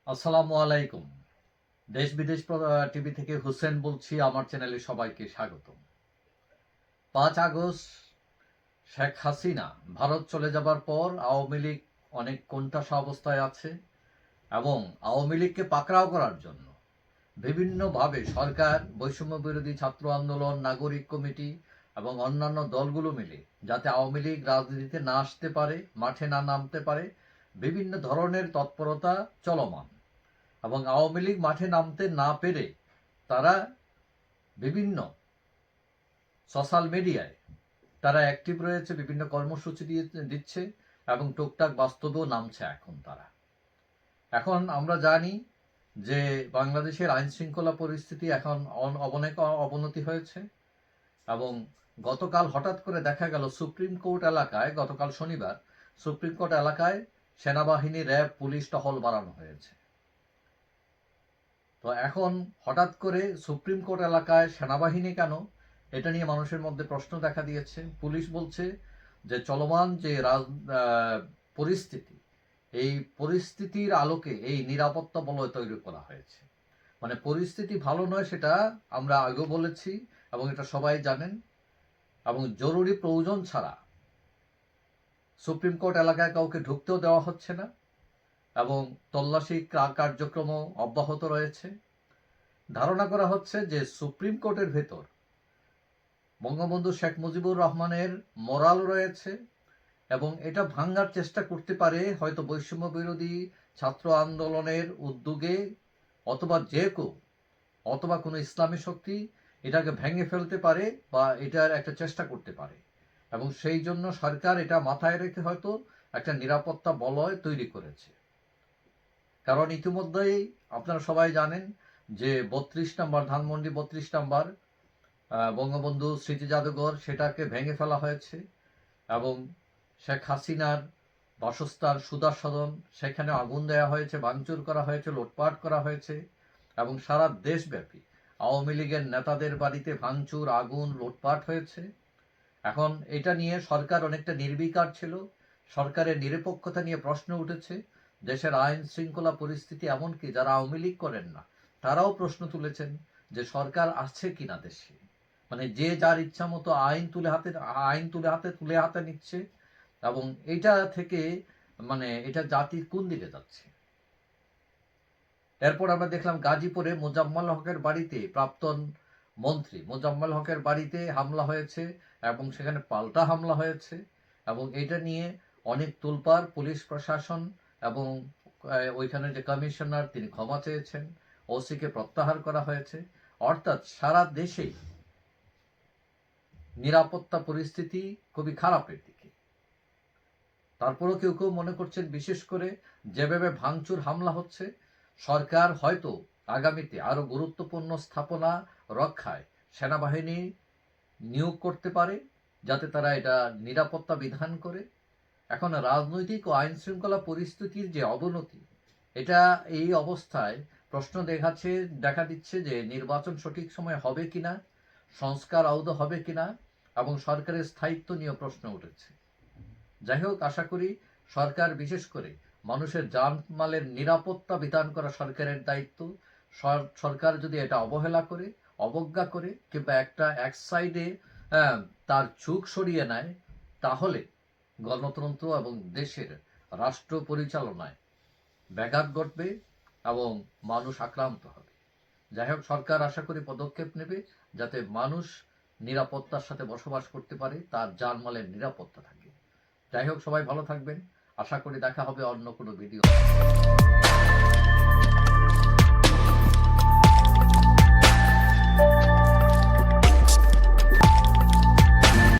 আসসালামু আলাইকুম। দেশ বিদেশ টিভি থেকে হুসেন বলছি। আমার চ্যানেলে সবাইকে স্বাগতম। 5 আগস্ট শেখ হাসিনা ভারত চলে যাবার পর আওয়ামী লীগ অনেক কোণঠাসা অবস্থায় আছে এবং আওয়ামী লীগকে পাকড়াও করার জন্য বিভিন্নভাবে সরকার, বৈষম্য বিরোধী ছাত্র আন্দোলন, নাগরিক কমিটি এবং অন্যান্য দলগুলো মিলে যাতে আওয়ামী লীগ রাজনীতিতে না আসতে পারে, মাঠে না নামতে পারে, বিভিন্ন ধরনের তৎপরতা চলমান। এবং আওয়ামী লীগ মাঠে নামতে না পেরে তারা বিভিন্ন সোশ্যাল মিডিয়ায় তারা অ্যাক্টিভ রয়েছে, বিভিন্ন কর্মসূচি দিচ্ছে এবং টুকটাক বাস্তবেও নামছে। এখন আমরা জানি যে বাংলাদেশের আইন শৃঙ্খলা পরিস্থিতি এখন অনেক অবনতি হয়েছে এবং গতকাল হঠাৎ করে দেখা গেল সুপ্রিম কোর্ট এলাকায়, গতকাল শনিবার সুপ্রিম কোর্ট এলাকায় সেনাবাহিনী, র্যাব, পুলিশ টহল বাড়ানো হয়েছে। তো এখন হঠাৎ করে সুপ্রিম কোর্ট এলাকায় সেনাবাহিনী কেন, এটা নিয়ে মানুষের মধ্যে প্রশ্ন দেখা দিয়েছে। পুলিশ বলছে যে চলমান যে পরিস্থিতি, এই পরিস্থিতির আলোকে এই নিরাপত্তা বলয় তৈরি করা হয়েছে। মানে পরিস্থিতি ভালো নয়, সেটা আমরা আগেও বলেছি এবং এটা সবাই জানেন। এবং জরুরি প্রয়োজন ছাড়া সুপ্রিম কোর্ট এলাকায় কাউকে ঢুকতেও দেওয়া হচ্ছে না এবং তল্লাশি কার্যক্রম অব্যাহত রয়েছে। ধারণা করা হচ্ছে যে সুপ্রিম কোর্টের ভেতর বঙ্গবন্ধু শেখ মুজিবুর রহমানের মোরাল রয়েছে এবং এটা ভাঙার চেষ্টা করতে পারে হয়তো বৈষম্য বিরোধী ছাত্র আন্দোলনের উদ্যোগে, অথবা যে কেউ, অথবা কোনো ইসলামী শক্তি এটাকে ভেঙে ফেলতে পারে বা এটার একটা চেষ্টা করতে পারে। এবং সেই জন্য সরকার এটা মাথায় রেখে হয়তো একটা নিরাপত্তা বলয় তৈরি করেছে। কারণ ইতিমধ্যেই আপনারা সবাই জানেন যে 32 নম্বর ধানমন্ডি 32 নম্বর বঙ্গবন্ধু স্মৃতি জাদুঘর, সেটাকে ভেঙে ফেলা হয়েছে এবং শেখ হাসিনার বাসস্থান সুধার সদন, সেখানে আগুন দেওয়া হয়েছে, ভাঙচুর করা হয়েছে, লুটপাট করা হয়েছে এবং সারা দেশব্যাপী আওয়ামী লীগের নেতাদের বাড়িতে ভাঙচুর, আগুন, লুটপাট হয়েছে। এখন এটা নিয়ে সরকার অনেকটা নির্বিকার ছিল। সরকারের নিরপেক্ষতা নিয়ে প্রশ্ন উঠেছে। দেশের আইন শৃঙ্খলা পরিস্থিতি এমনকি যারা আওয়ামী লীগ করেন না তারাও প্রশ্ন তুলেছেন যে সরকার আসছে কিনা দেশে। মানে যে যার ইচ্ছা মতো আইন তুলে হাতে নিচ্ছে এবং এটা থেকে মানে এটা জাতির কোন দিকে যাচ্ছে। এরপর আমরা দেখলাম গাজীপুরে মোজাম্মেল হকের বাড়িতে, প্রাক্তন মন্ত্রী মোজাম্মেল হকের বাড়িতে হামলা হয়েছে এবং সেখানে পাল্টা হামলা হয়েছে এবং এটা নিয়ে অনেক তোলপাড়। পুলিশ প্রশাসন এবং ওইখানে যে কমিশনার তিনি ক্ষমা চেয়েছেন, ওসিকে প্রত্যাহার করা হয়েছে। অর্থাৎ সারা দেশেই নিরাপত্তা পরিস্থিতি খুবই খারাপের দিকে। তারপরও কেউ কেউ মনে করছেন, বিশেষ করে যেভাবে ভাঙচুর হামলা হচ্ছে, সরকার হয়তো আগামীতে আরো গুরুত্বপূর্ণ স্থাপনা রক্ষায় সেনাবাহিনী নিয়োগ করতে পারে যাতে তারা এটা নিরাপত্তা বিধান করে। এখন রাজনৈতিক ও আইন শৃঙ্খলা পরিস্থিতির যে অবনতি, এটা এই অবস্থায় প্রশ্ন দেখা দিচ্ছে যে নির্বাচন সঠিক সময় হবে কিনা, সংস্কার আদৌ হবে কিনা এবং সরকারের স্থায়িত্ব নিয়ে প্রশ্ন উঠেছে। যাই হোক, আশা করি সরকার, বিশেষ করে মানুষের জানমালের নিরাপত্তা বিধান করা সরকারের দায়িত্ব। সরকার যদি এটা অবহেলা করে, অবজ্ঞা করে কিংবা এক সাইডে তার চোখ সরিয়ে নেয়, তাহলে গণতন্ত্র এবং দেশের রাষ্ট্র পরিচালনায় ব্যাঘাত ঘটবে এবং মানুষ আক্রান্ত হবে। যাই হোক, সরকার আশা করি পদক্ষেপ নেবে যাতে মানুষ নিরাপত্তার সাথে বসবাস করতে পারে, তার জানমালের নিরাপত্তা থাকে। যাই হোক, সবাই ভালো থাকবেন। আশা করি দেখা হবে অন্য কোনো ভিডিও।